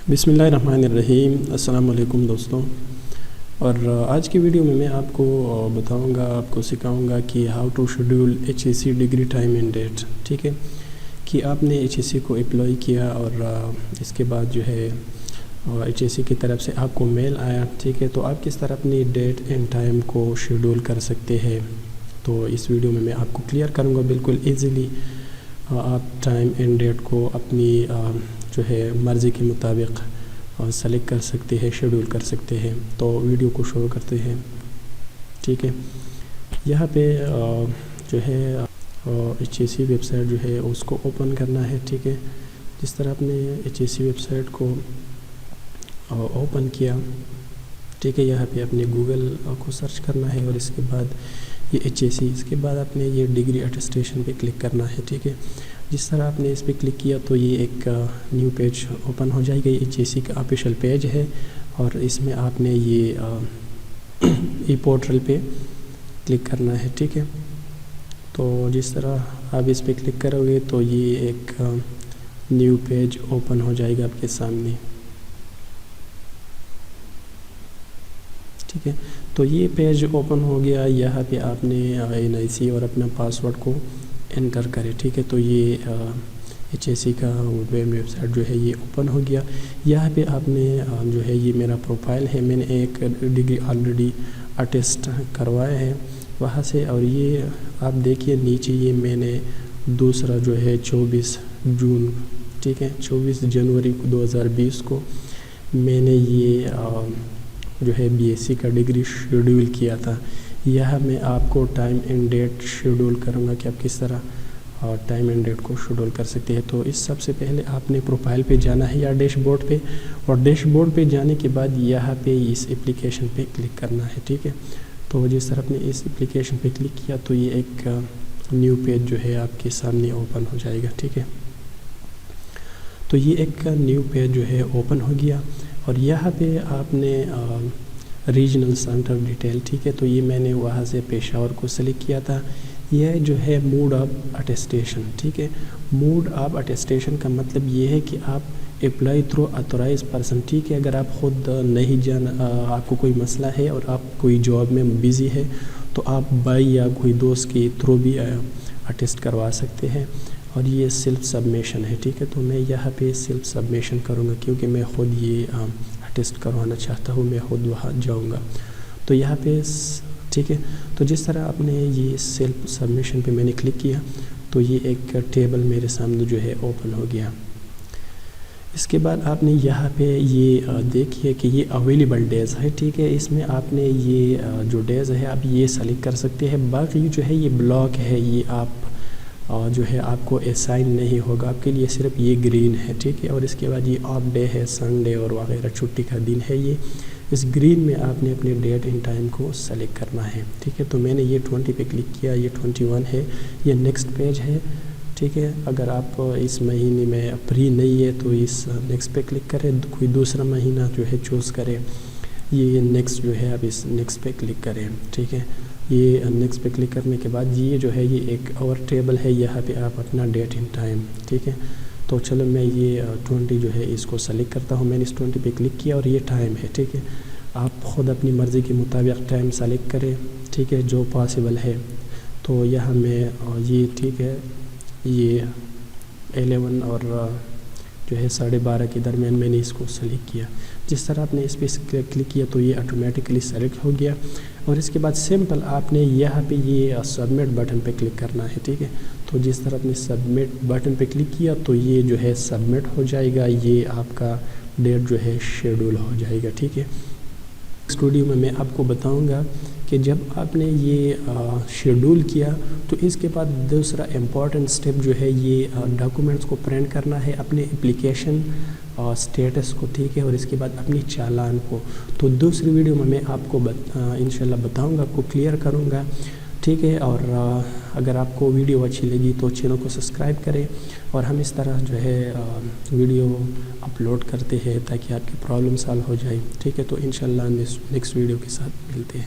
بسم اللہ الرحمن الرحیم۔ السلام علیکم دوستوں، اور آج کی ویڈیو میں میں آپ کو بتاؤں گا، آپ کو سکھاؤں گا کہ how to schedule HEC degree time and date. ٹھیک ہے کہ آپ نے HEC کو اپلائی کیا اور اس کے بعد جو ہے HEC کی طرف سے آپ کو میل آیا، ٹھیک ہے، تو آپ کس طرح اپنی ڈیٹ اینڈ ٹائم کو شیڈول کر سکتے ہیں۔ تو اس ویڈیو میں آپ کو کلیئر کروں گا بالکل ایزیلی۔ آپ ٹائم اینڈ ڈیٹ کو اپنی جو ہے مرضی کے مطابق سلیکٹ کر سکتے ہیں، شیڈول کر سکتے ہیں۔ تو ویڈیو کو شروع کرتے ہیں۔ ٹھیک ہے، یہاں پہ جو ہے HEC ویب سائٹ جو ہے اس کو اوپن کرنا ہے۔ ٹھیک ہے، جس طرح آپ نے HEC ویب سائٹ کو اوپن کیا، ٹھیک ہے، یہاں پہ اپنے گوگل کو سرچ کرنا ہے اور اس کے بعد یہ HEC، اس کے بعد آپ نے یہ ڈگری اٹیسٹیشن پہ کلک کرنا ہے۔ ٹھیک ہے، جس طرح آپ نے اس پہ کلک کیا تو یہ ایک نیو پیج اوپن ہو جائے گا۔ یہ HEC کا آفیشیل پیج ہے اور اس میں آپ نے یہ ای پورٹل پہ کلک کرنا ہے۔ ٹھیک ہے، تو جس طرح آپ اس پہ کلک کرو گے تو یہ ایک نیو پیج اوپن ہو جائے گا آپ کے سامنے۔ ٹھیک ہے، تو یہ پیج اوپن ہو گیا۔ یہاں پہ آپ نے NIC اور اپنا پاسورڈ کو انٹر کرے۔ ٹھیک ہے، تو یہ HEC کا ویب سائٹ جو ہے یہ اوپن ہو گیا۔ یہاں پہ آپ نے جو ہے یہ میرا پروفائل ہے، میں نے ایک ڈگری آلریڈی اٹیسٹ کروایا ہے وہاں سے، اور یہ آپ دیکھیے نیچے یہ میں نے دوسرا جو ہے 24 جون، ٹھیک ہے، 24 جنوری 2020 کو میں نے یہ جو ہے BSc کا ڈگری شیڈول کیا تھا۔ یہاں میں آپ کو ٹائم اینڈ ڈیٹ شیڈول کروں گا کہ آپ کس طرح ٹائم اینڈ ڈیٹ کو شیڈول کر سکتے ہیں۔ تو اس سب سے پہلے آپ نے پروفائل پہ جانا ہے یا ڈیش بورڈ پہ، اور ڈیش بورڈ پہ جانے کے بعد یہاں پہ اس اپلیکیشن پہ کلک کرنا ہے۔ ٹھیک ہے، تو جس طرح آپ نے اس اپلیکیشن پہ کلک کیا تو یہ ایک نیو پیج جو ہے آپ کے سامنے اوپن ہو جائے گا۔ ٹھیک ہے، تو یہ ایک نیو پیج جو ہے اوپن ہو گیا، اور یہاں پہ آپ نے ریجنل سینٹر ڈیٹیل، ٹھیک ہے، تو یہ میں نے وہاں سے پشاور کو سلیکٹ کیا تھا۔ یہ جو ہے موڈ آف اٹیسٹیشن، ٹھیک ہے، موڈ آف اٹیسٹیشن کا مطلب یہ ہے کہ آپ اپلائی تھرو اتھورائز پرسن، ٹھیک ہے، اگر آپ خود نہیں آپ کو کوئی مسئلہ ہے اور آپ کوئی جاب میں بزی ہے تو آپ بائی یا کوئی دوست کے تھرو بھی اٹیسٹ کروا سکتے ہیں، اور یہ سیلف سبمیشن ہے۔ ٹھیک ہے، تو میں یہاں پہ سیلف سبمیشن کروں گا کیونکہ میں خود یہ ٹیسٹ کروانا چاہتا ہوں، میں خود وہاں جاؤں گا۔ تو یہاں پہ ٹھیک ہے، تو جس طرح آپ نے یہ سیلف سبمیشن پہ میں نے کلک کیا تو یہ ایک ٹیبل میرے سامنے جو ہے اوپن ہو گیا۔ اس کے بعد آپ نے یہاں پہ یہ دیکھیے کہ یہ اویلیبل ڈیز ہے، ٹھیک ہے، اس میں آپ نے یہ جو ڈیز ہے آپ یہ سلیکٹ کر سکتے ہیں۔ باقی جو ہے یہ بلاک ہے، یہ آپ جو ہے آپ کو اسائن نہیں ہوگا، آپ کے لیے صرف یہ گرین ہے۔ ٹھیک ہے، اور اس کے بعد یہ آف ڈے ہے، سنڈے اور وغیرہ چھٹی کا دن ہے۔ یہ اس گرین میں آپ نے اپنے ڈیٹ اینڈ ٹائم کو سلیکٹ کرنا ہے۔ ٹھیک ہے، تو میں نے یہ 20 پہ کلک کیا، یہ 21 ہے، یہ نیکسٹ پیج ہے۔ ٹھیک ہے، اگر آپ اس مہینے میں فری نہیں ہے تو اس نیکسٹ پہ کلک کریں، کوئی دوسرا مہینہ جو ہے چوز کریں، یہ نیکسٹ جو ہے آپ اس نیکسٹ پہ کلک کریں۔ ٹھیک ہے، یہ نیکسٹ پہ کلک کرنے کے بعد یہ جو ہے یہ ایک اور ٹیبل ہے، یہاں پہ آپ اپنا ڈیٹ اینڈ ٹائم، ٹھیک ہے، تو چلو میں یہ 20 جو ہے اس کو سلیکٹ کرتا ہوں۔ میں نے اس 20 پہ کلک کیا اور یہ ٹائم ہے۔ ٹھیک ہے، آپ خود اپنی مرضی کے مطابق ٹائم سلیکٹ کریں، ٹھیک ہے، جو پاسبل ہے۔ تو یہاں میں یہ ٹھیک ہے، یہ 11 اور جو ہے 12:30 کے درمیان میں نے اس کو سلیکٹ کیا۔ جس طرح آپ نے اس پہ کلک کیا تو یہ آٹومیٹکلی سلیکٹ ہو گیا، اور اس کے بعد سمپل آپ نے یہاں پہ یہ سبمٹ بٹن پہ کلک کرنا ہے۔ ٹھیک ہے، تو جس طرح آپ نے سبمٹ بٹن پہ کلک کیا تو یہ جو ہے سبمٹ ہو جائے گا، یہ آپ کا ڈیٹ جو ہے شیڈول ہو جائے گا۔ ٹھیک ہے، اس ویڈیو میں آپ کو بتاؤں گا کہ جب آپ نے یہ شیڈول کیا تو اس کے بعد دوسرا امپورٹنٹ سٹیپ جو ہے یہ ڈاکومنٹس کو پرنٹ کرنا ہے، اپنے اپلیکیشن سٹیٹس کو، ٹھیک ہے، اور اس کے بعد اپنی چالان کو۔ تو دوسری ویڈیو میں آپ کو انشاءاللہ بتاؤں گا، آپ کو کلیئر کروں گا، ٹھیک ہے، اور اگر آپ کو ویڈیو اچھی لگی تو چینل کو سبسکرائب کریں، اور ہم اس طرح جو ہے ویڈیو اپلوڈ کرتے ہیں تاکہ آپ کی پرابلم سالو ہو جائے۔ ٹھیک ہے، تو انشاءاللہ نیکسٹ ویڈیو کے ساتھ ملتے ہیں۔